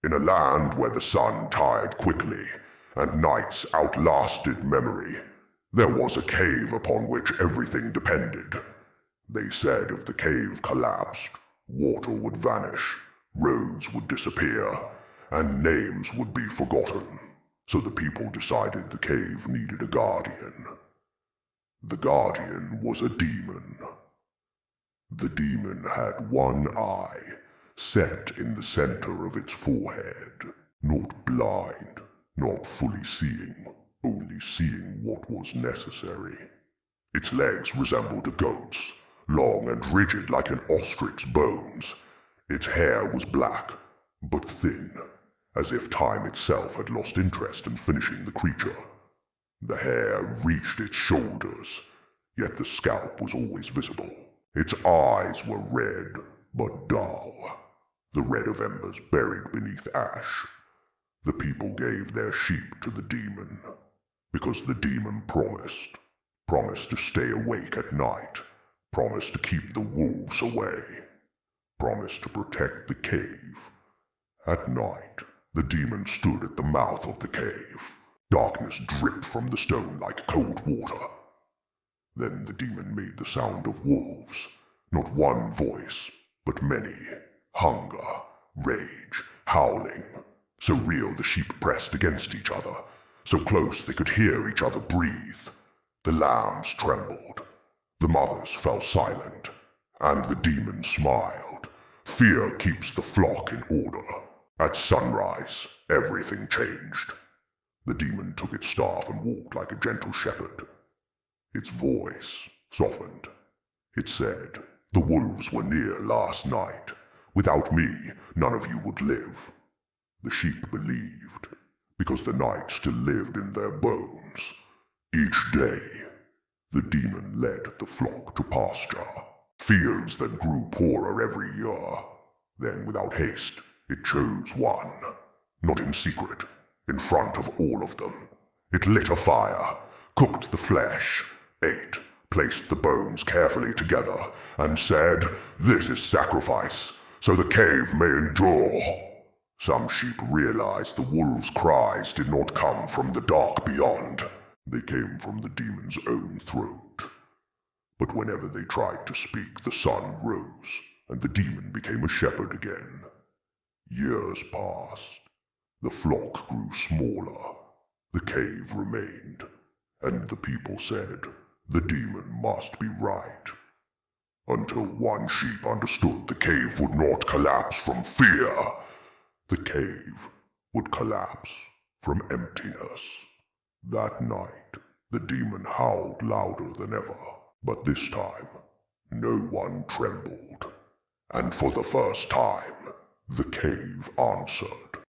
In a land where the sun tired quickly, and nights outlasted memory, there was a cave upon which everything depended. They said if the cave collapsed, water would vanish, roads would disappear, and names would be forgotten. So the people decided the cave needed a guardian. The guardian was a demon. The demon had one eye, set in the center of its forehead, not blind, not fully seeing, only seeing what was necessary. Its legs resembled a goat's, long and rigid like an ostrich's bones. Its hair was black, but thin, as if time itself had lost interest in finishing the creature. The hair reached its shoulders, yet the scalp was always visible. Its eyes were red, but dull, the red of embers buried beneath ash. The people gave their sheep to the demon, because the demon promised to stay awake at night, promised to keep the wolves away, promised to protect the cave. At night, the demon stood at the mouth of the cave. Darkness dripped from the stone like cold water. Then the demon made the sound of wolves, not one voice, but many. Hunger, rage, howling. So real the sheep pressed against each other, so close they could hear each other breathe. The lambs trembled, the mothers fell silent, and the demon smiled. Fear keeps the flock in order. At sunrise, everything changed. The demon took its staff and walked like a gentle shepherd. Its voice softened. It said, "The wolves were near last night. Without me, none of you would live." The sheep believed, because the night still lived in their bones. Each day, the demon led the flock to pasture, fields that grew poorer every year. Then, without haste, it chose one, not in secret, in front of all of them. It lit a fire, cooked the flesh, ate, placed the bones carefully together, and said, "This is sacrifice, so the cave may endure." Some sheep realized the wolves' cries did not come from the dark beyond. They came from the demon's own throat. But whenever they tried to speak, the sun rose, and the demon became a shepherd again. Years passed. The flock grew smaller. The cave remained, and the people said, "The demon must be right." Until one sheep understood the cave would not collapse from fear. The cave would collapse from emptiness. That night, the demon howled louder than ever, but this time, no one trembled. And for the first time, the cave answered.